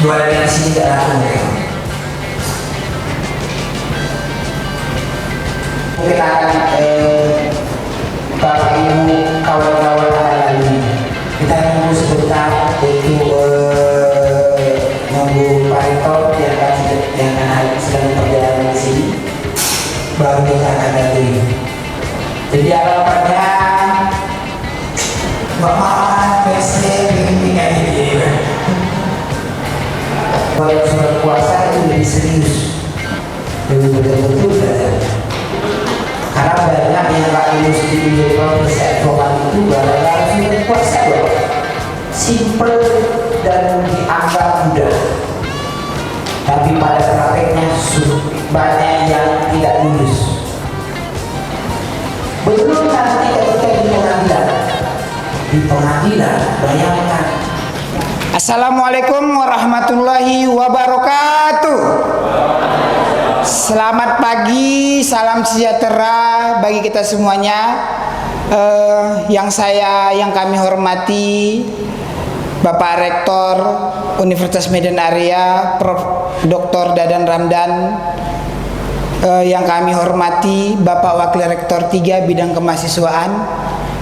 jualan di sini tidak laku mereka. Mungkin akan Bapak Ibu kawan-kawan lalu kita nunggu sebentar untuk nunggu Pak Rektor yang sedang perjalanan di sini, baru kita akan datang. Jadi harapannya Bapak PC ini kayak gini. Kalau surat puasa itu lebih serius, lebih betul-betul saja. Karena banyak yang Pak Ibu sedikit juga bisa advokat itu gara-gara surat puasa loh. Simple dan dianggap mudah. Tapi pada prakteknya banyak yang tidak lulus. Belum nanti ketika di pengadilan, bayangkan. Assalamualaikum warahmatullahi wabarakatuh. Selamat pagi, salam sejahtera bagi kita semuanya. Yang kami hormati Bapak Rektor Universitas Medan Area, Prof. Dr. Dadan Ramdan. Yang kami hormati Bapak Wakil Rektor 3 Bidang Kemahasiswaan,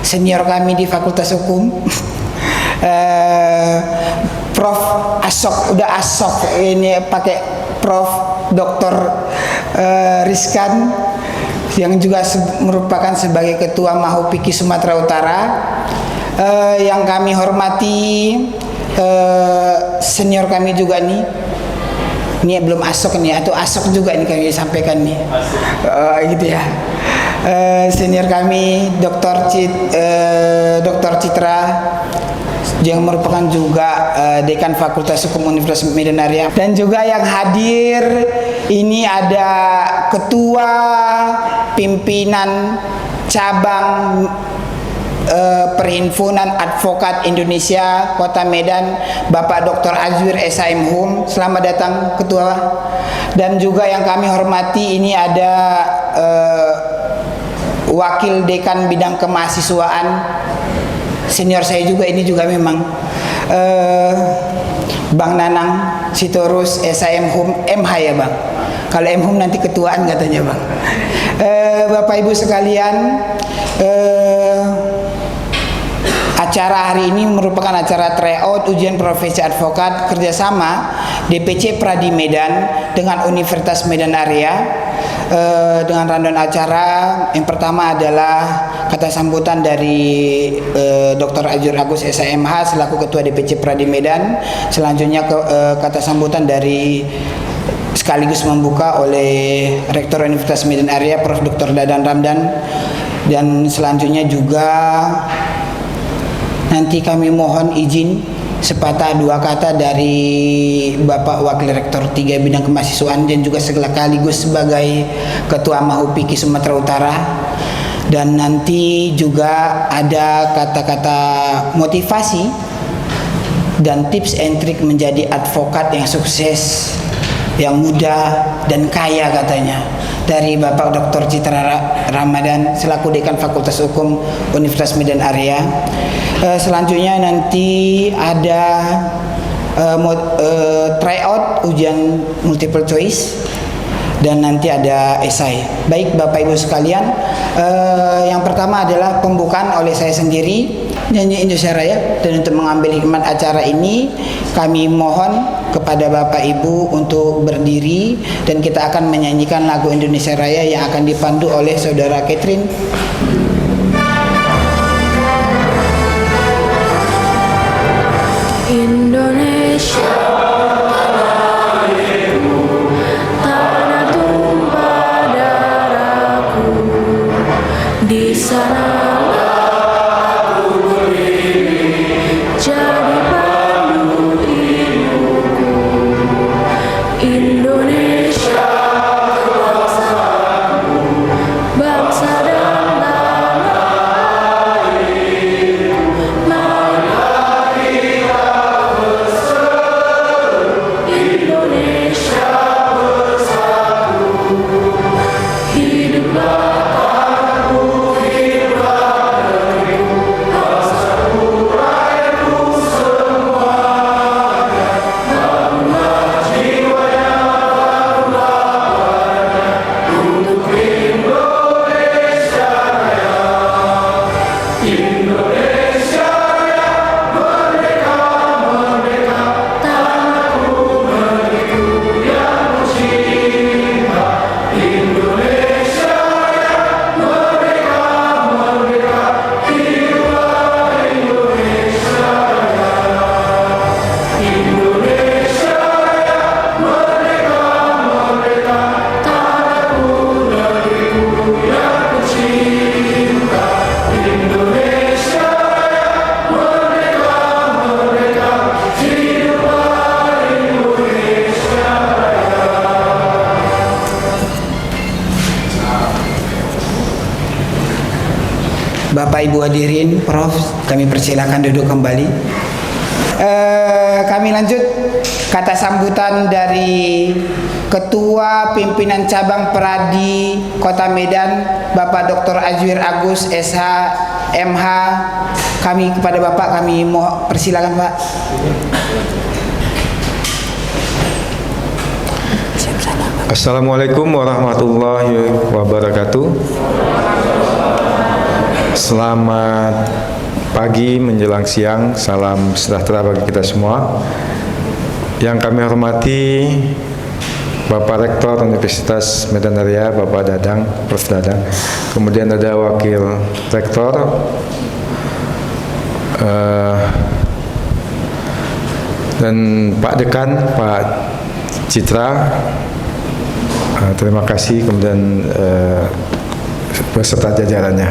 senior kami di Fakultas Hukum. Prof. Asok, udah Asok ini pakai Prof. Dr. Rizkan yang juga merupakan sebagai Ketua Mahupiki Sumatera Utara. Yang kami hormati senior kami juga nih. Ini belum Asok nih, atau Asok juga nih kami sampaikan nih. Gitu ya. Senior kami Dr. Citra yang merupakan juga Dekan Fakultas Hukum Universitas Medan Area, dan juga yang hadir ini ada Ketua Pimpinan Cabang Perhimpunan Advokat Indonesia Kota Medan, Bapak Dr. Azwir SHM. Selamat datang Ketua. Dan juga yang kami hormati ini ada Wakil Dekan Bidang Kemahasiswaan, senior saya juga ini juga memang, Bang Nanang Sitorus SHM MH ya Bang. Kalau MHum nanti ketuaan katanya Bang. Bapak Ibu sekalian, acara hari ini merupakan acara tryout ujian profesi advokat kerjasama DPC Pradi Medan dengan Universitas Medan Area. Dengan rundown acara, yang pertama adalah kata sambutan dari Dr. Azwir Agus SHMH selaku Ketua DPC Pradi Medan. Selanjutnya kata sambutan dari sekaligus membuka oleh Rektor Universitas Medan Area Prof. Dr. Dadan Ramdan. Dan selanjutnya juga nanti kami mohon izin sepatah dua kata dari Bapak Wakil Rektor 3 Bidang Kemahasiswaan dan juga sekaligus sebagai Ketua Mahupiki Sumatera Utara. Dan nanti juga ada kata-kata motivasi dan tips and trik menjadi advokat yang sukses, yang mudah dan kaya katanya, dari Bapak Dr. Citra Ramadan selaku Dekan Fakultas Hukum Universitas Medan Area. Selanjutnya nanti ada tryout ujian multiple choice dan nanti ada esai. Baik Bapak Ibu sekalian, yang pertama adalah pembukaan oleh saya sendiri, nyanyi Indonesia Raya. Dan untuk mengambil hikmat acara ini, kami mohon kepada Bapak Ibu untuk berdiri dan kita akan menyanyikan lagu Indonesia Raya yang akan dipandu oleh Saudara Catherine. Indonesia, tanah tumpah darahku, di sana aku berdiri, jadi pandu ibuku. Indonesia, bangsa dan tanah. Bapak Ibu hadirin, Prof, kami persilakan duduk kembali. Kami lanjut kata sambutan dari Ketua Pimpinan Cabang Pradi Kota Medan, Bapak Dr. Azwir Agus SH MH. Kami kepada Bapak kami mau persilakan, Pak. Assalamualaikum warahmatullahi wabarakatuh. Selamat pagi menjelang siang, salam sejahtera bagi kita semua. Yang kami hormati Bapak Rektor Universitas Medan Raya, Bapak Dadang, Prof. Dadang. Kemudian ada Wakil Rektor, dan Pak Dekan, Pak Citra. Terima kasih, kemudian beserta jajarannya.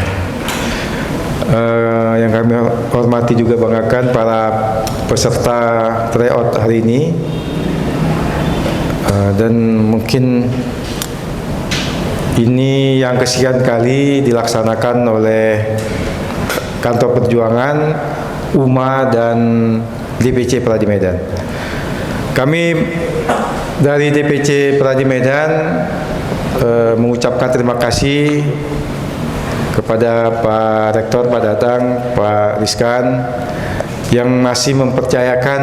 Yang kami hormati juga banggakan para peserta tryout hari ini, dan mungkin ini yang kesekian kali dilaksanakan oleh Kantor Perjuangan, UMA, dan DPC Pradi Medan. Kami dari DPC Pradi Medan mengucapkan terima kasih kepada Pak Rektor, Pak Dadang, Pak Rizkan yang masih mempercayakan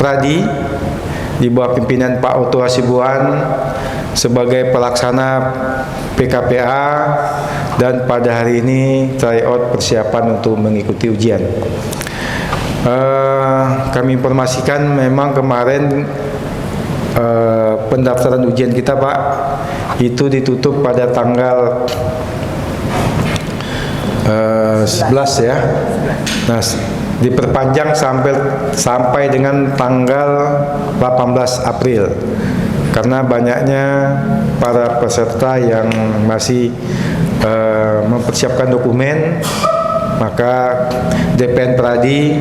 Pradi di bawah pimpinan Pak Oto Hasibuan sebagai pelaksana PKPA, dan pada hari ini tryout persiapan untuk mengikuti ujian. Kami informasikan memang kemarin pendaftaran ujian kita, Pak, itu ditutup pada tanggal 11 ya. Nah, diperpanjang sampai dengan tanggal 18 April karena banyaknya para peserta yang masih mempersiapkan dokumen, maka DPN Pradi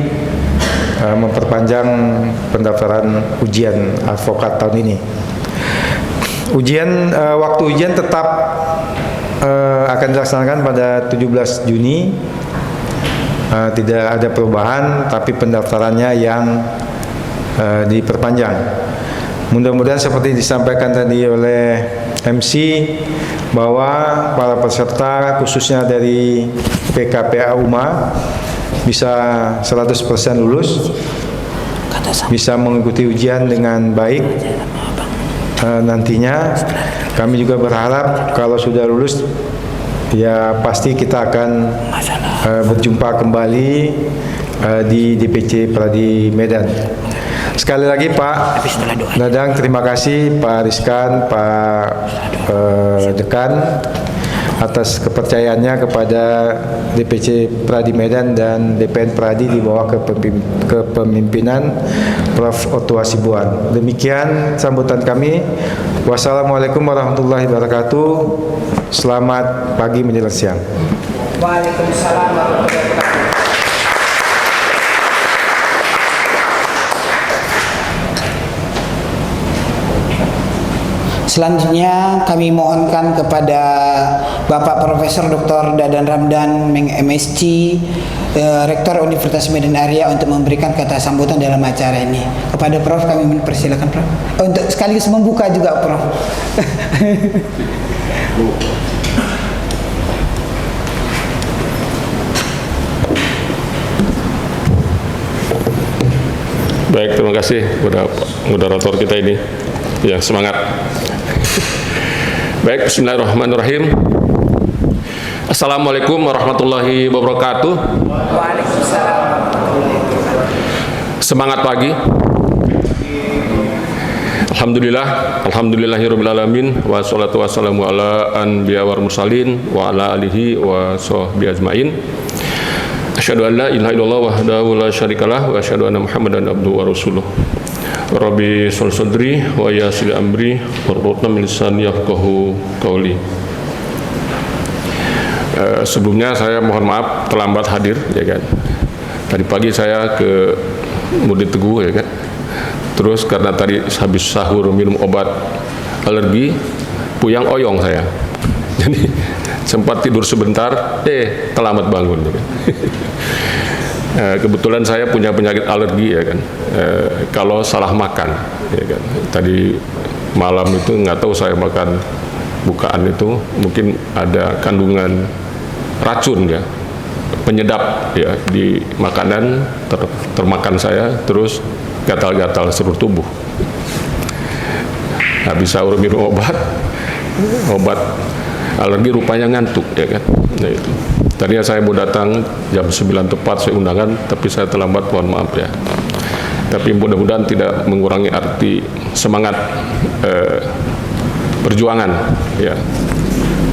memperpanjang pendaftaran ujian advokat tahun ini. Waktu ujian tetap akan dilaksanakan pada 17 Juni. Tidak ada perubahan, tapi pendaftarannya yang diperpanjang. Mudah-mudahan seperti disampaikan tadi oleh MC, bahwa para peserta khususnya dari PKPA UMA bisa 100% lulus, bisa mengikuti ujian dengan baik. Nantinya kami juga berharap kalau sudah lulus, ya pasti kita akan berjumpa kembali di DPC Pradi Medan. Sekali lagi Pak Dadang, terima kasih, Pak Rizkan, Pak Dekan atas kepercayaannya kepada DPC Pradi Medan dan DPN Pradi di bawah kepemimpinan Prof. Oto Hasibuan. Demikian sambutan kami. Wassalamualaikum warahmatullahi wabarakatuh. Selamat pagi menjelang siang. Waalaikumsalam warahmatullahi wabarakatuh. Selanjutnya kami mohonkan kepada Bapak Profesor Dr. Dadan Ramdan MSc, Rektor Universitas Medan Area, untuk memberikan kata sambutan dalam acara ini. Kepada Prof kami mempersilakan, Prof, untuk sekaligus membuka juga, Prof. Baik, terima kasih kepada moderator kita ini yang semangat. Baik, bismillahirrahmanirrahim. Assalamualaikum warahmatullahi wabarakatuh. Waalaikumsalam. Semangat pagi. Alhamdulillahirabbil alamin, wassalatu wassalamu ala anbiya wal mursalin wa ala alihi wa sahbihi ajmain. Asyhadu an la ilaha illallah wahdahu la syarikalah wa asyhadu anna Muhammadan abduhu wa rasuluh. Rabbi sholli sadri wa yassir amri warhlul min lisani yafqahu qawli. Sebelumnya saya mohon maaf terlambat hadir, ya kan. Tadi pagi saya ke Murid Teguh, ya kan. Terus karena tadi habis sahur minum obat alergi, puyang oyong saya. Jadi sempat tidur sebentar, terlambat bangun. Ya kan? Kebetulan saya punya penyakit alergi ya kan. Kalau salah makan, ya kan. Tadi malam itu nggak tahu saya makan bukaan itu mungkin ada kandungan racun ya, penyedap ya di makanan, termakan saya, terus gatal-gatal seluruh tubuh. Habis sahur minum obat alergi, rupanya ngantuk ya kan. Nah, itu. Tadinya saya mau datang jam 9 tepat saya undangan, tapi saya terlambat, mohon maaf ya. Tapi mudah-mudahan tidak mengurangi arti semangat perjuangan ya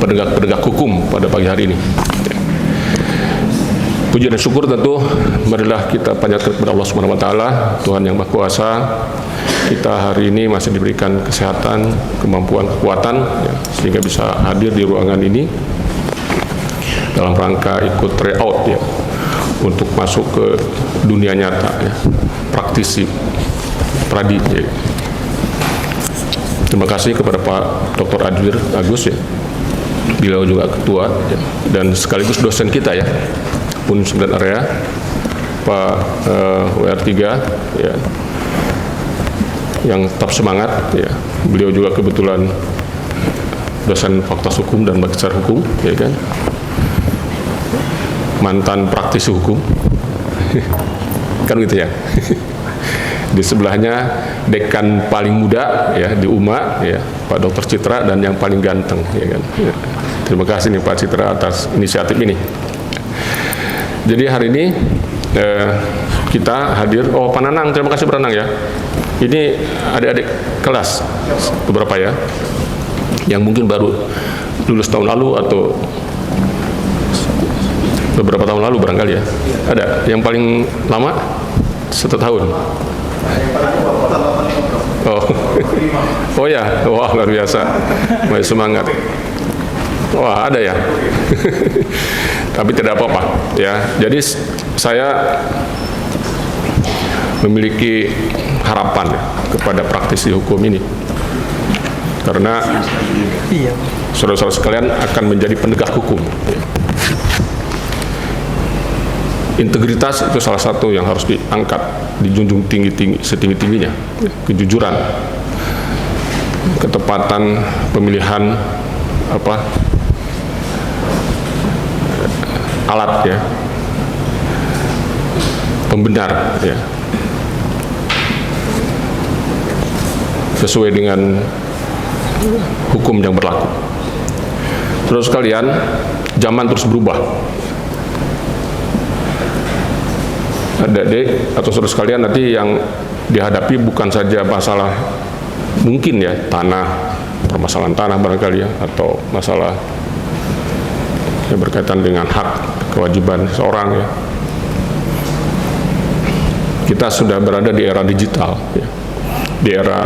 penegak hukum pada pagi hari ini. Ya. Puji dan syukur tentu marilah kita panjatkan kepada Allah Subhanahu wa taala, Tuhan yang Maha Kuasa. Kita hari ini masih diberikan kesehatan, kemampuan, kekuatan ya, sehingga bisa hadir di ruangan ini dalam rangka ikut tryout ya untuk masuk ke dunia nyata ya, praktisi pradi ya. Terima kasih kepada Pak Dr. Adwir Agus ya, beliau juga ketua ya, dan sekaligus dosen kita ya, Pun 9 area, Pak WR3 ya, yang tetap semangat ya. Beliau juga kebetulan dosen Fakultas Hukum dan Magister Hukum ya kan, mantan praktisi hukum kan gitu ya. Di sebelahnya dekan paling muda ya di UMA ya, Pak Dr. Citra, dan yang paling ganteng ya kan. Ya. Terima kasih nih Pak Citra atas inisiatif ini. Jadi hari ini kita hadir. Oh, Pak Nanang, terima kasih Pak Nanang ya. Ini adik-adik kelas beberapa ya, yang mungkin baru lulus tahun lalu atau beberapa tahun lalu barangkali ya. Ada yang paling lama 1 tahun. Oh ya, wah luar biasa, masih semangat. Wah ada ya. Tapi tidak apa-apa ya. Jadi saya memiliki harapan ya, kepada praktisi hukum ini, karena saudara-saudara sekalian akan menjadi penegak hukum ya. Integritas itu salah satu yang harus diangkat, dijunjung tinggi-tinggi, setinggi-tingginya. Kejujuran, ketepatan pemilihan alat ya, pembenar ya, sesuai dengan hukum yang berlaku. Terus kalian, zaman terus berubah. Adik-adik atau saudara sekalian nanti yang dihadapi bukan saja masalah mungkin ya tanah, permasalahan tanah barangkali ya, atau masalah yang berkaitan dengan hak kewajiban seorang ya. Kita sudah berada di era digital ya, di era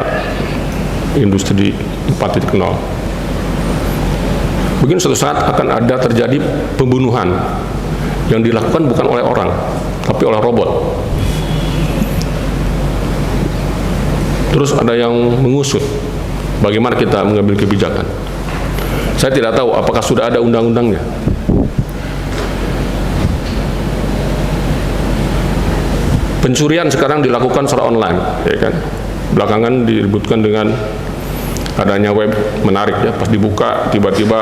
industri 4.0. Mungkin suatu saat akan ada terjadi pembunuhan yang dilakukan bukan oleh orang, tapi oleh robot. Terus ada yang mengusut bagaimana kita mengambil kebijakan. Saya tidak tahu apakah sudah ada undang-undangnya. Pencurian sekarang dilakukan secara online, ya kan? Belakangan diributkan dengan adanya web menarik ya, pas dibuka tiba-tiba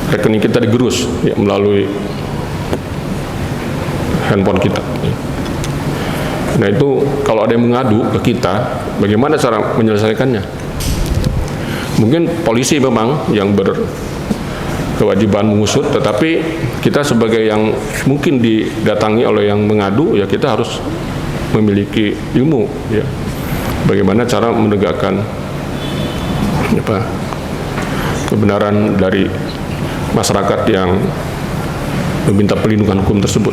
rekening kita digerus ya, melalui handphone kita. Nah itu kalau ada yang mengadu ke kita, bagaimana cara menyelesaikannya? Mungkin polisi memang yang berkewajiban mengusut, tetapi kita sebagai yang mungkin didatangi oleh yang mengadu, ya kita harus memiliki ilmu ya, bagaimana cara menegakkan kebenaran dari masyarakat yang meminta perlindungan hukum tersebut.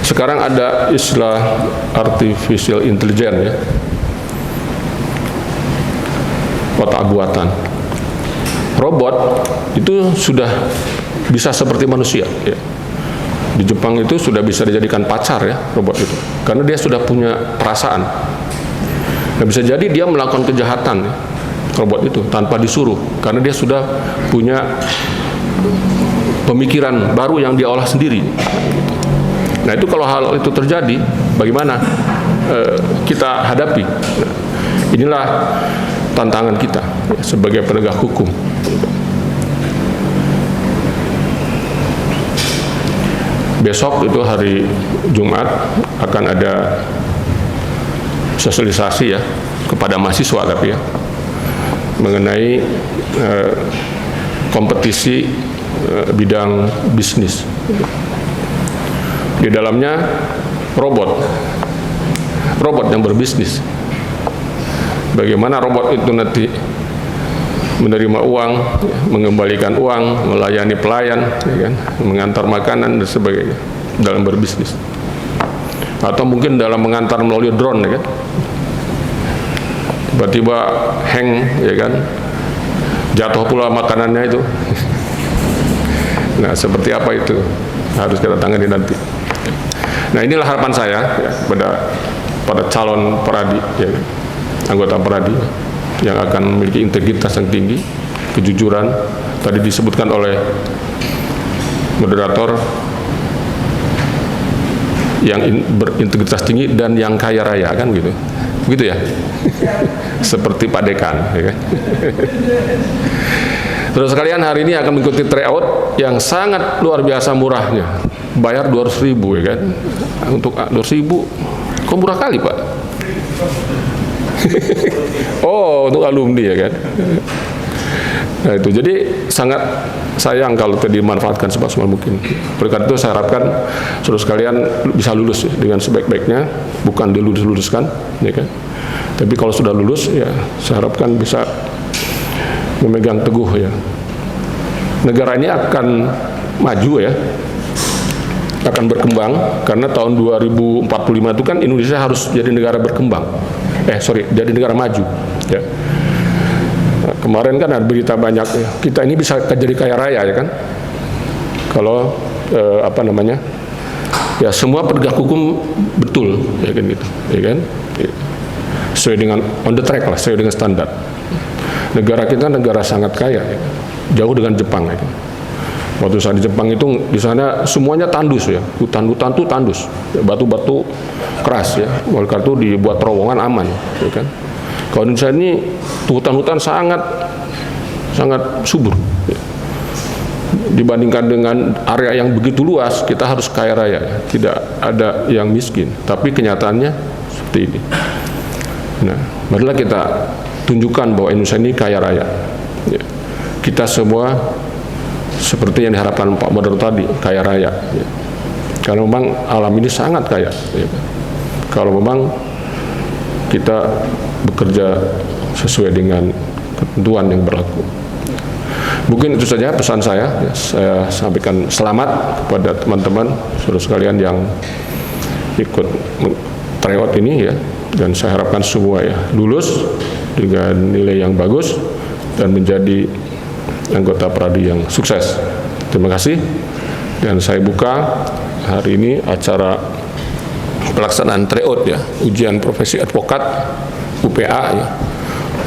Sekarang ada istilah artificial intelligence ya, otak buatan. Robot itu sudah bisa seperti manusia ya. Di Jepang itu sudah bisa dijadikan pacar ya robot itu, karena dia sudah punya perasaan. Nah, bisa jadi dia melakukan kejahatan ya, robot itu tanpa disuruh, karena dia sudah punya pemikiran baru yang dia olah sendiri. Nah itu kalau hal itu terjadi, bagaimana kita hadapi? Nah, inilah tantangan kita ya, sebagai penegak hukum. Besok itu hari Jumat akan ada sosialisasi ya kepada mahasiswa tapi ya mengenai kompetisi bidang bisnis. Di dalamnya robot yang berbisnis. Bagaimana robot itu nanti menerima uang, mengembalikan uang, melayani pelayan, ya kan? Mengantar makanan dan sebagainya dalam berbisnis. Atau mungkin dalam mengantar melalui drone, ya kan? Tiba-tiba hang, ya kan? Jatuh pula makanannya itu. Nah, seperti apa itu harus kita tangani nanti. Nah, inilah harapan saya ya, pada calon peradi, ya, anggota peradi yang akan memiliki integritas yang tinggi, kejujuran. Tadi disebutkan oleh moderator yang berintegritas tinggi dan yang kaya raya, kan gitu, begitu ya? Seperti Pak Dekan, ya kan? Terus sekalian, hari ini akan mengikuti tryout yang sangat luar biasa murahnya, bayar 200.000 ya kan? Untuk 200.000, kok murah kali Pak? Oh, untuk alumni ya kan. Nah itu, jadi sangat sayang kalau tidak dimanfaatkan semaksimal mungkin. Oleh karena itu saya harapkan saudara sekalian bisa lulus dengan sebaik-baiknya, bukan dilulus-luluskan, ya kan. Tapi kalau sudah lulus, ya saya harapkan bisa memegang teguh ya. Negara ini akan maju ya, akan berkembang, karena tahun 2045 itu kan Indonesia harus jadi negara berkembang. Jadi negara maju ya. Nah, kemarin kan ada berita banyak ya, kita ini bisa jadi kaya raya ya kan, kalau ya semua penegak hukum betul ya kan gitu ya kan, sesuai dengan on the track lah, sesuai dengan standar. Negara kita negara sangat kaya ya, jauh dengan Jepang ya. Waktu saya di Jepang itu, di sana semuanya tandus ya, hutan-hutan tuh tandus, batu-batu keras ya, oleh karena itu dibuat terowongan aman, ya kan. Kalau di Indonesia ini hutan-hutan sangat subur. Ya. Dibandingkan dengan area yang begitu luas, kita harus kaya raya, ya. Tidak ada yang miskin. Tapi kenyataannya seperti ini. Nah, marilah kita tunjukkan bahwa Indonesia ini kaya raya. Ya. Kita semua seperti yang diharapkan Pak Moderator tadi, kaya raya. Ya. Karena memang alam ini sangat kaya. Ya. Kalau memang kita bekerja sesuai dengan ketentuan yang berlaku. Mungkin itu saja pesan saya. Ya, saya sampaikan selamat kepada teman-teman saudara sekalian yang ikut tryout ini ya, dan saya harapkan semua ya lulus dengan nilai yang bagus dan menjadi anggota Pradi yang sukses. Terima kasih. Dan saya buka hari ini acara pelaksanaan tryout ya, ujian profesi advokat UPA ya,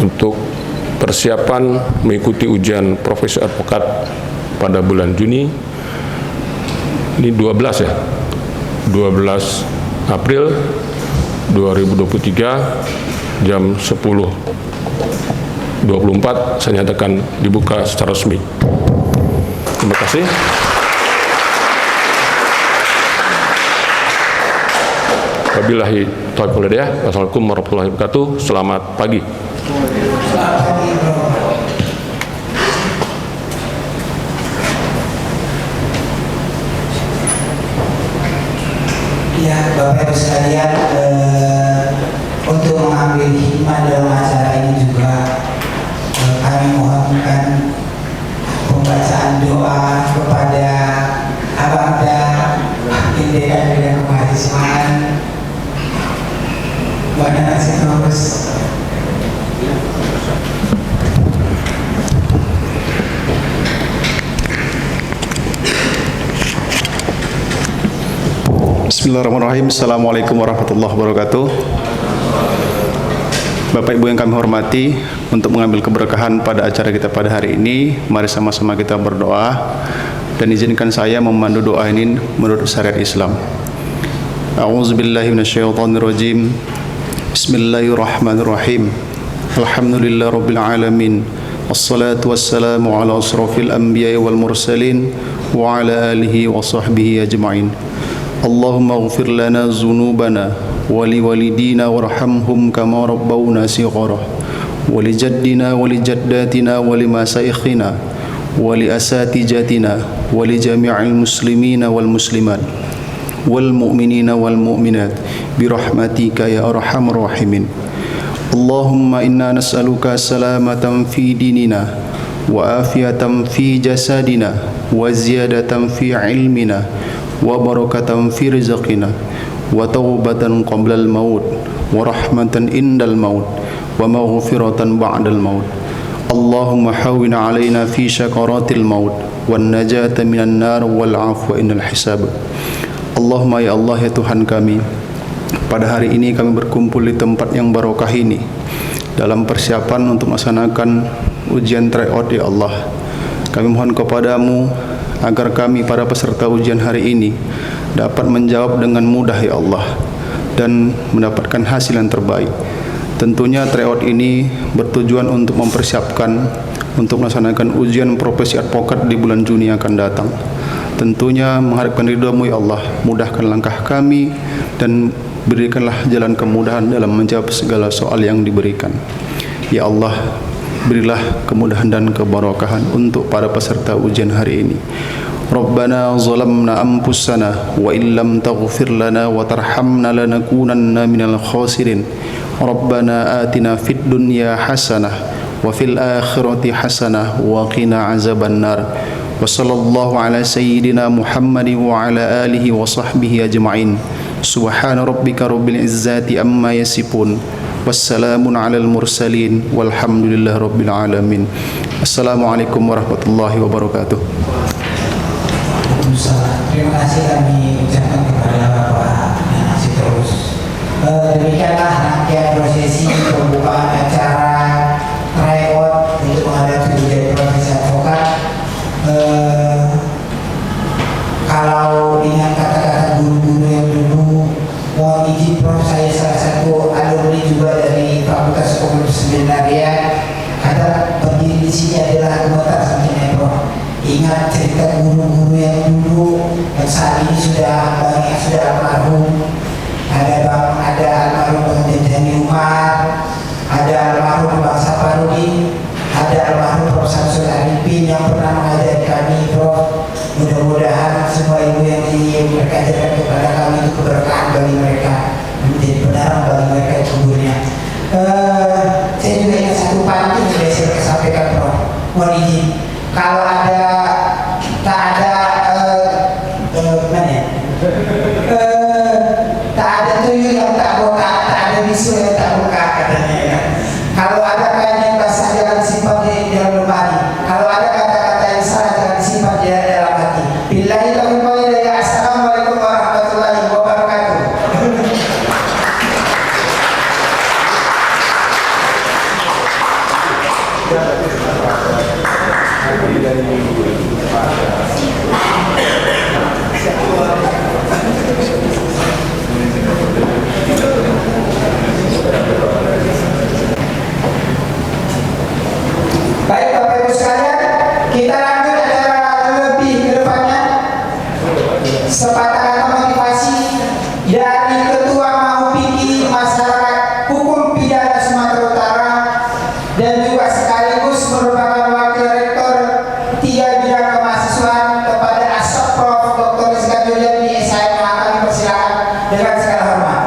untuk persiapan mengikuti ujian profesi advokat pada bulan Juni ini 12 ya, 12 April 2023 jam 10.24 saya nyatakan dibuka secara resmi. Terima kasih. Wabillahi taufiq wal hidayah. Wassalamualaikum warahmatullahi wabarakatuh. Selamat pagi. Ya, Bapak Ibu sekalian, untuk mengambil hikmah dalam acara ini juga kami mohonkan pembacaan doa kepada Abangda Dekan Bidang Kemahasiswaan Badan Asinurus. Bismillahirrahmanirrahim. Assalamualaikum warahmatullahi wabarakatuh. Bapak Ibu yang kami hormati, untuk mengambil keberkahan pada acara kita pada hari ini, mari sama-sama kita berdoa dan izinkan saya memandu doa ini menurut syariat Islam. A'udzubillahi minasyaitonirrajim. Bismillahirrahmanirrahim. Alhamdulillah rabbil alamin. Wassalatu wassalamu ala asrafil anbiya'i wal mursalin wa ala alihi wa sahbihi ajma'in. Allahumma ighfir lana dzunubana ولوالدينا وارحمهم كما ربونا صغارا ولجدنا ولجداتنا ولمشايخنا ولأساتذتنا ولجميع المسلمين والمسلمات والمؤمنين والمؤمنات برحمتك يا أرحم الراحمين. اللهم إنا نسألك سلامة في ديننا وعافية في جسدنا وزيادة في علمنا وبركة في رزقنا وتوبة قبل الموت ورحمة عند الموت ومغفرة بعد الموت. اللهم حوّن علينا في شكرات الموت والنجاة من النار والعفو عند الحساب. Allahumma ya Allah ya Tuhan kami, pada hari ini kami berkumpul di tempat yang barokah ini dalam persiapan untuk melaksanakan ujian tryout ya Allah. Kami mohon kepadamu agar kami para peserta ujian hari ini dapat menjawab dengan mudah ya Allah dan mendapatkan hasil yang terbaik. Tentunya tryout ini bertujuan untuk mempersiapkan untuk melaksanakan ujian profesi advokat di bulan Juni yang akan datang. Tentunya mengharapkan ridha-Mu ya Allah, mudahkan langkah kami dan berikanlah jalan kemudahan dalam menjawab segala soal yang diberikan. Ya Allah, berilah kemudahan dan keberkahan untuk para peserta ujian hari ini. Rabbana zalamna anfusana wa illam taghfir lana wa tarhamna lanakunanna minal khasirin. Rabbana atina fid dunya hasanah wa fil akhirati hasanah wa qina azabannar. Wa sallallahu ala sayyidina Muhammadin wa ala alihi wa sahbihi ajma'in. Subhana rabbika rabbil izzati amma yasifun. Wassalamun alal mursalin walhamdulillahi rabbil alamin. Assalamualaikum warahmatullahi wabarakatuh. Terima kasih kami ucapkan kepada Bapak yang masih terus. Demikianlah rangkaian prosesi pembukaan acara tryout untuk menghadapi ujian profesi advokat. Kalau dengan kata-kata guru-guru yang dulu, mohon izin Prof, saya salah satu alumni juga dari Fakultas Hukum Seminaria. Kata berdiri di sini adalah anggota sampingnya Prof. Ingat cerita guru-guru yang dulu yang saat ini sudah banyak sudah almarhum. Ada almarhum Bang Jani Umar, ada almarhum Bang Saparudin, ada almarhum Prof. Samsul Arifin yang pernah mengajari kami Prof. Mudah-mudahan semua ilmu yang diajarkan kepada kami itu keberkahan bagi mereka, menjadi penerang bagi mereka di kuburnya. Saya juga ingat satu pantun yang saya sampaikan Prof. Mohon izin. Kalau tak ada tuyul yang tak buka, tak ada bisul yang tak buka katanya ya. Kalau ada kain yang basah jangan disimpan di dalam lemari. Kalau ada kata-kata yang salah jangan disimpan di dalam hati. Billahi taufiq wal hidayah. Assalamualaikum warahmatullahi wabarakatuh. Baik Bapak Ibu sekalian, kita lanjut acara lebih ke depannya. Sepatah kata motivasi dari Ketua Mahupiki Masyarakat Hukum Pidana Sumatera Utara dan juga sekaligus merupakan Wakil Rektor 3 Bidang Kemahasiswaan kepada Asop Prof. Dr. Rizka Juliani SIM. Kami persilakan dengan segala hormat.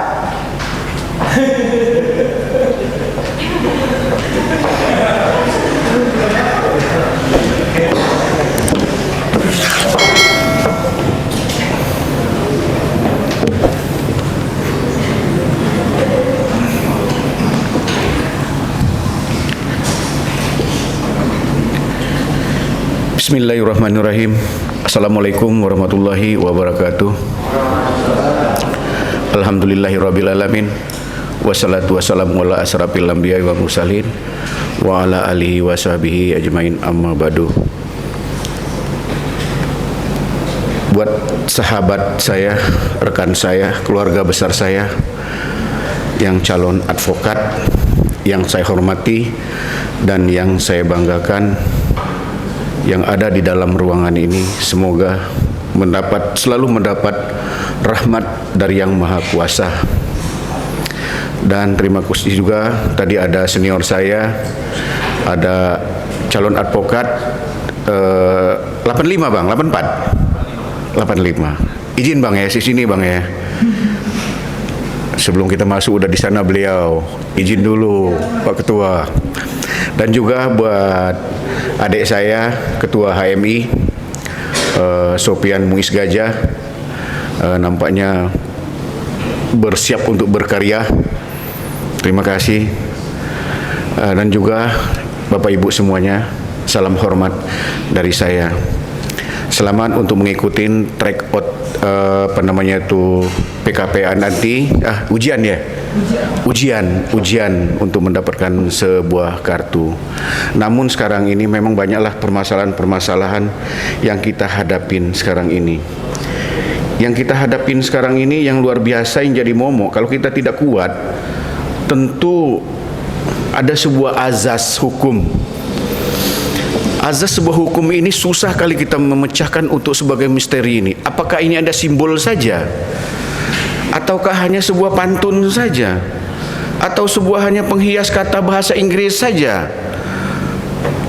Bismillahirrahmanirrahim. Assalamualaikum warahmatullahi wabarakatuh. Alhamdulillahirabbil alamin. Wassalatu wassalamu ala asrafil anbiya'i wal mursalin wa ala alihi wa sahbihi ajmain, amma ba'du. Buat sahabat saya, rekan saya, keluarga besar saya yang calon advokat, yang saya hormati dan yang saya banggakan, yang ada di dalam ruangan ini, semoga selalu mendapat rahmat dari Yang Maha Kuasa. Dan terima kasih juga tadi ada senior saya, ada calon advokat 85 Bang, 85. Izin Bang ya, sini Bang ya. Sebelum kita masuk udah di sana beliau. Izin dulu Pak Ketua. Dan juga buat adik saya Ketua HMI Sofian Muiz Gajah, nampaknya bersiap untuk berkarya. Terima kasih. Dan juga Bapak Ibu semuanya, salam hormat dari saya. Selamat untuk mengikuti track out PKPA nanti, ujian ya. Ujian untuk mendapatkan sebuah kartu. Namun sekarang ini memang banyaklah permasalahan-permasalahan yang kita hadapin sekarang ini. Yang kita hadapin sekarang ini yang luar biasa, yang jadi momok. Kalau kita tidak kuat, tentu ada sebuah azas hukum. Azas sebuah hukum ini susah kali kita memecahkan untuk sebagai misteri ini. Apakah ini ada simbol saja? Ataukah hanya sebuah pantun saja? Atau sebuah hanya penghias kata bahasa Inggris saja?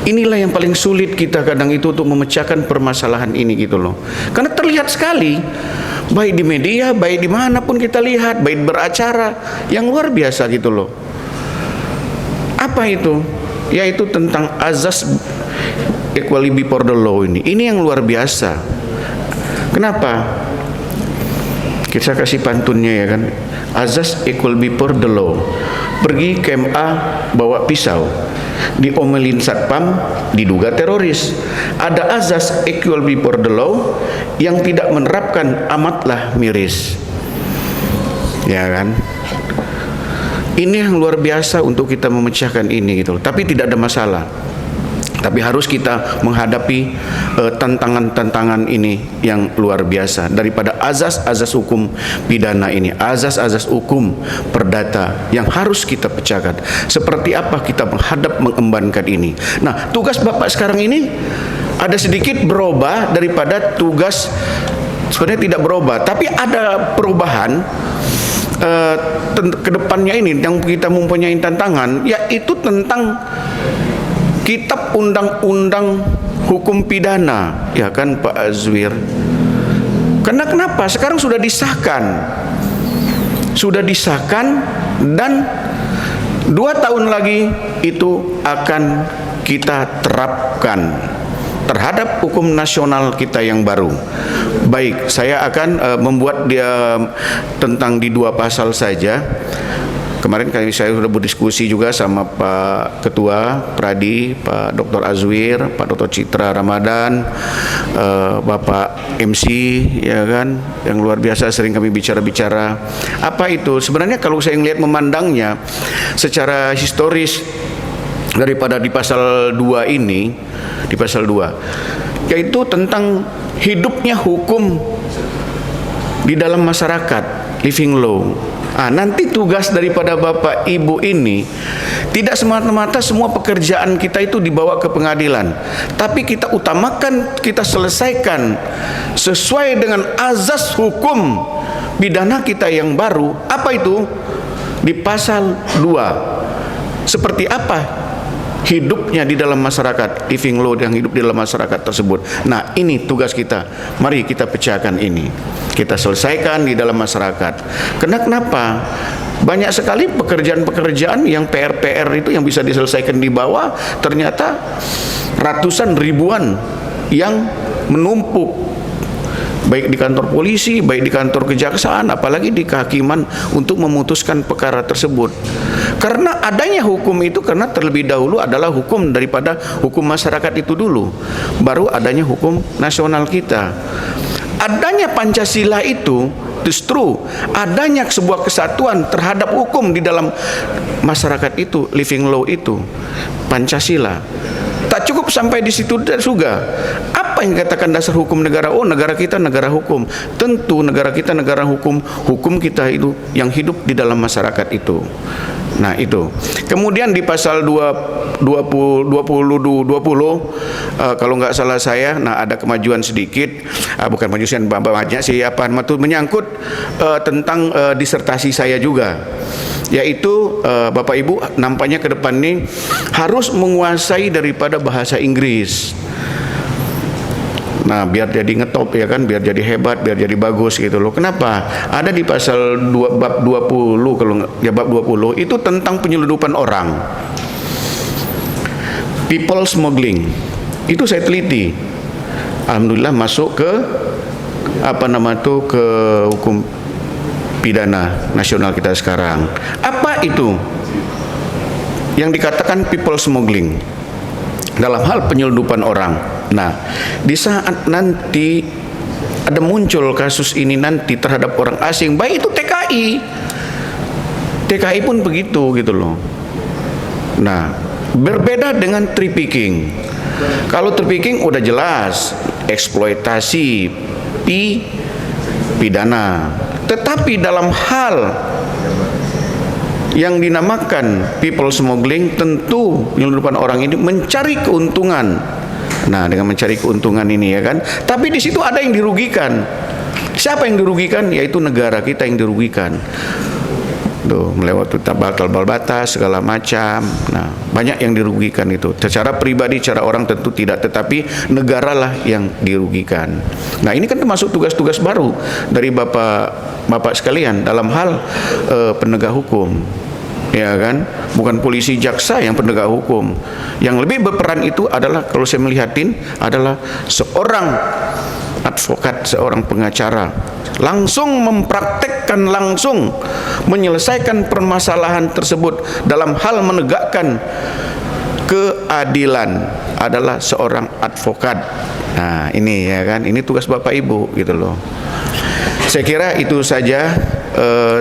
Inilah yang paling sulit kita kadang itu untuk memecahkan permasalahan ini gitu loh. Karena terlihat sekali, baik di media, baik dimanapun kita lihat, baik beracara, yang luar biasa gitu loh. Apa itu? Yaitu tentang azas equality before the law ini. Ini yang luar biasa. Kenapa? Kita kasih pantunnya ya kan. Azas equal before the law. Pergi ke MA bawa pisau, diomelin satpam, diduga teroris. Ada azas equal before the law yang tidak menerapkan amatlah miris. Ya kan? Ini yang luar biasa untuk kita memecahkan ini gitu. Tapi tidak ada masalah. Tapi harus kita menghadapi tantangan-tantangan ini yang luar biasa daripada azas-azas hukum pidana ini, azas-azas hukum perdata yang harus kita pecahkan. Seperti apa kita mengembankan ini. Nah, tugas Bapak sekarang ini ada sedikit berubah daripada tugas, sebenarnya tidak berubah, tapi ada perubahan ke depannya ini yang kita mempunyai tantangan, yaitu tentang Kitab Undang-Undang Hukum Pidana, ya kan Pak Azwir? Karena kenapa? Sekarang sudah disahkan dan 2 tahun lagi itu akan kita terapkan terhadap hukum nasional kita yang baru. Baik, saya akan membuat dia tentang di 2 pasal saja. Kemarin saya sudah berdiskusi juga sama Pak Ketua Pradi, Pak Dr. Azwir, Pak Dr. Citra Ramadan, Bapak MC, ya kan, yang luar biasa sering kami bicara-bicara. Apa itu? Sebenarnya kalau saya melihat memandangnya secara historis daripada di pasal 2 ini, di pasal 2, yaitu tentang hidupnya hukum di dalam masyarakat, living law. Nanti tugas daripada Bapak Ibu ini tidak semata-mata semua pekerjaan kita itu dibawa ke pengadilan, tapi kita utamakan, kita selesaikan sesuai dengan azas hukum pidana kita yang baru. Apa itu? Di pasal 2. Seperti apa hidupnya di dalam masyarakat, living law yang hidup di dalam masyarakat tersebut. Nah, ini tugas kita. Mari kita pecahkan ini, kita selesaikan di dalam masyarakat. Kenapa? Banyak sekali pekerjaan-pekerjaan yang PR-PR itu yang bisa diselesaikan di bawah, ternyata ratusan ribuan yang menumpuk, baik di kantor polisi, baik di kantor kejaksaan, apalagi di kehakiman untuk memutuskan perkara tersebut. Karena adanya hukum itu, karena terlebih dahulu adalah hukum daripada hukum masyarakat itu dulu, baru adanya hukum nasional kita. Adanya Pancasila itu justru adanya sebuah kesatuan terhadap hukum di dalam masyarakat itu, living law itu, Pancasila. Tak cukup sampai di situ juga. Apa yang dikatakan dasar hukum negara? Oh, negara kita negara hukum. Tentu negara kita negara hukum. Hukum kita itu yang hidup di dalam masyarakat itu. Nah, itu. Kemudian di pasal 20 kalau nggak salah saya, nah ada kemajuan sedikit, bukan kemajuan banyak sih, menyangkut tentang disertasi saya juga. Yaitu Bapak Ibu nampaknya ke depan ini harus menguasai daripada bahasa Inggris. Nah, biar jadi ngetop ya kan, biar jadi hebat, biar jadi bagus gitu loh. Kenapa? Ada di pasal bab 20 kalau ya bab 20 itu tentang penyeludupan orang. People smuggling. Itu saya teliti. Alhamdulillah masuk ke ke hukum pidana nasional kita sekarang. Apa itu yang dikatakan people smuggling dalam hal penyeludupan orang? Nah, di saat nanti ada muncul kasus ini nanti terhadap orang asing, baik itu TKI pun begitu gitu loh. Nah, berbeda dengan trafficking. Kalau trafficking udah jelas eksploitasi pidana. Tetapi dalam hal yang dinamakan people smuggling, tentu penyeludupan orang ini mencari keuntungan. Nah, dengan mencari keuntungan ini ya kan, tapi di situ ada yang dirugikan. Siapa yang dirugikan? Yaitu negara kita yang dirugikan. Tuh, melewati batal batas segala macam. Nah, banyak yang dirugikan itu. Secara pribadi, secara orang tentu tidak, tetapi negaralah yang dirugikan. Nah, ini kan termasuk tugas-tugas baru dari Bapak sekalian dalam hal penegak hukum. Ya kan, bukan polisi jaksa yang penegak hukum. Yang lebih berperan itu adalah, kalau saya melihatin, adalah seorang advokat, seorang pengacara, langsung mempraktekkan, langsung menyelesaikan permasalahan tersebut dalam hal menegakkan keadilan, adalah seorang advokat. Nah, ini ya kan, ini tugas Bapak Ibu gitu loh. Saya kira itu saja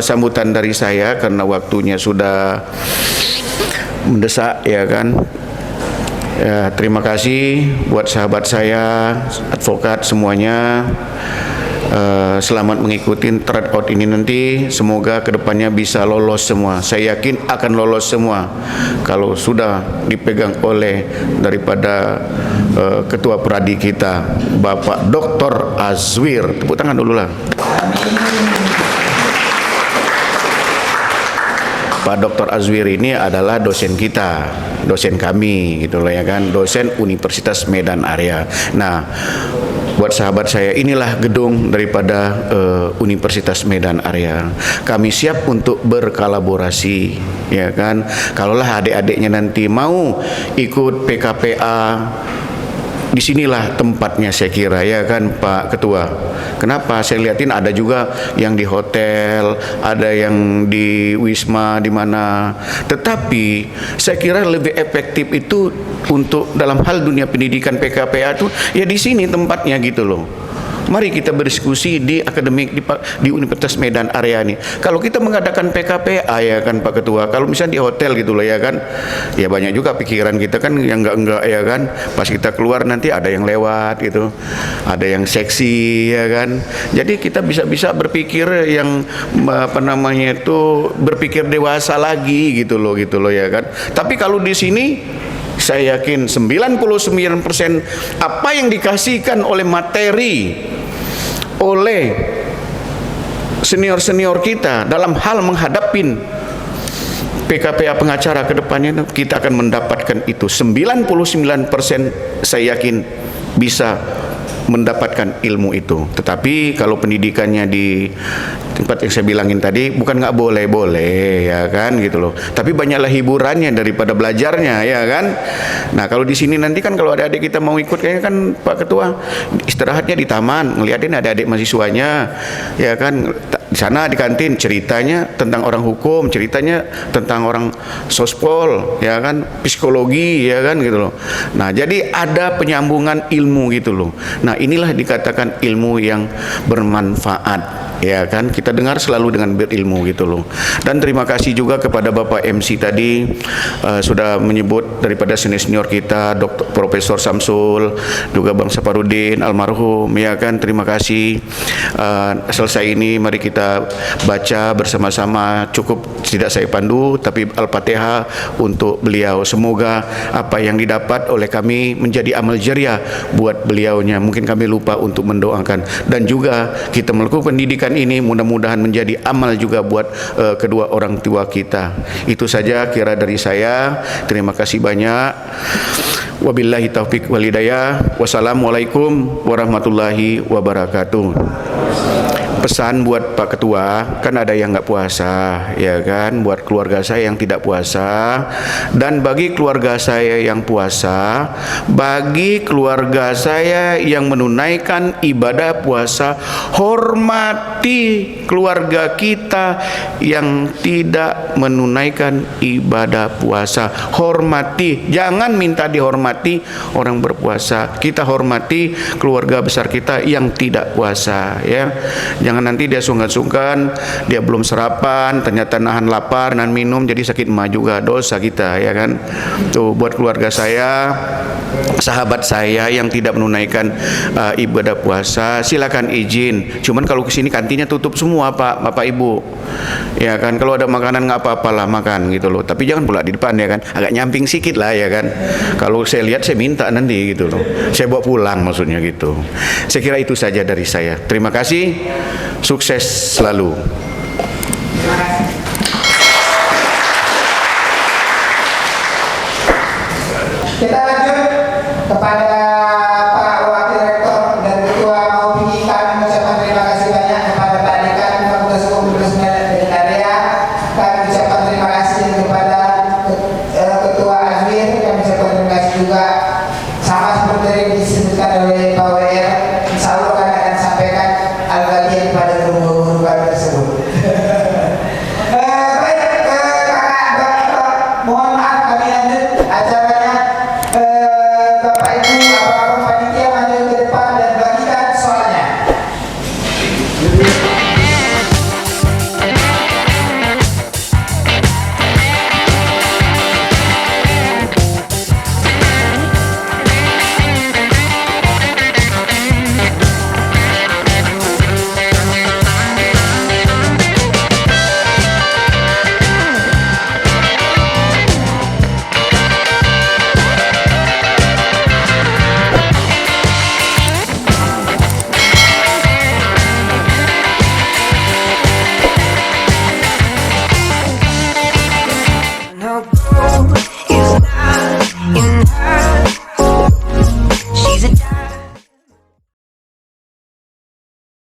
sambutan dari saya, karena waktunya sudah mendesak ya kan. Ya, terima kasih buat sahabat saya, advokat semuanya. Selamat mengikuti tryout ini nanti. Semoga kedepannya bisa lolos semua. Saya yakin akan lolos semua kalau sudah dipegang oleh daripada Ketua Pradi kita, Bapak Dr. Azwir. Tepuk tangan dulu lah. Pak Dr. Azwir ini adalah dosen kita, dosen kami gitu loh ya kan, dosen Universitas Medan Area. Nah, buat sahabat saya, inilah gedung daripada Universitas Medan Area. Kami siap untuk berkolaborasi, ya kan. Kalaulah adik-adiknya nanti mau ikut PKPA, disinilah tempatnya saya kira ya kan Pak Ketua. Kenapa? Saya lihatin ada juga yang di hotel, ada yang di Wisma di mana. Tetapi saya kira lebih efektif itu untuk dalam hal dunia pendidikan PKPA itu ya di sini tempatnya gitu loh. Mari kita berdiskusi di akademik di Universitas Medan Area ini. Kalau kita mengadakan PKPA ya kan Pak Ketua, kalau misalnya di hotel gitu loh ya kan, ya banyak juga pikiran kita kan yang enggak ya kan. Pas kita keluar nanti ada yang lewat gitu, ada yang seksi ya kan. Jadi kita bisa berpikir yang berpikir dewasa lagi gitu loh ya kan. Tapi kalau di sini saya yakin 99% apa yang dikasihkan oleh materi oleh senior-senior kita dalam hal menghadapi PKPA pengacara ke depannya, kita akan mendapatkan itu. 99% saya yakin bisa mendapatkan ilmu itu. Tetapi kalau pendidikannya di tempat yang saya bilangin tadi, bukan nggak boleh ya kan gitu loh, tapi banyaklah hiburannya daripada belajarnya ya kan. Nah, kalau di sini nanti kan kalau ada adik kita mau ikut kayaknya kan Pak Ketua, istirahatnya di taman, ngeliatin ada adik mahasiswanya ya kan. Di sana di kantin ceritanya tentang orang hukum, ceritanya tentang orang sospol ya kan, psikologi ya kan gitu loh. Nah, jadi ada penyambungan ilmu gitu loh. Nah, inilah dikatakan ilmu yang bermanfaat. ya kan, kita dengar selalu dengan berilmu gitu loh. Dan terima kasih juga kepada Bapak MC tadi sudah menyebut daripada senior kita Dr. Profesor Samsul, juga Bang Saparudin almarhum, ya kan, terima kasih. Selesai ini mari kita baca bersama-sama, cukup tidak saya pandu tapi Al-Fatihah untuk beliau. Semoga apa yang didapat oleh kami menjadi amal jariah buat beliaunya. Mungkin kami lupa untuk mendoakan, dan juga kita melakukan pendidikan ini mudah-mudahan menjadi amal juga buat kedua orang tua kita. Itu saja kira dari saya. Terima kasih banyak. Wabillahi taufik wal hidayah. Wassalamualaikum warahmatullahi wabarakatuh. Pesan buat Pak Ketua, kan ada yang nggak puasa, ya kan, buat keluarga saya yang tidak puasa, dan bagi keluarga saya yang puasa, bagi keluarga saya yang menunaikan ibadah puasa, hormati keluarga kita yang tidak menunaikan ibadah puasa. Hormati, jangan minta dihormati orang berpuasa. Kita hormati keluarga besar kita yang tidak puasa, ya. Jangan nanti dia sungkan-sungkan, dia belum sarapan, ternyata nahan lapar, nahan minum, jadi sakit mah juga, dosa kita, ya kan. Tuh buat keluarga saya, sahabat saya yang tidak menunaikan ibadah puasa, silakan izin. Cuman kalau kesini kantinnya tutup semua, Pak, Bapak Ibu, ya kan. Kalau ada makanan nggak apa-apalah makan gitu loh. Tapi jangan pula di depan, ya kan. Agak nyamping sikit lah, ya kan. Kalau saya lihat saya minta nanti gitu loh. Saya bawa pulang maksudnya gitu. Saya kira itu saja dari saya. Terima kasih. Sukses selalu. Kita lanjut kepada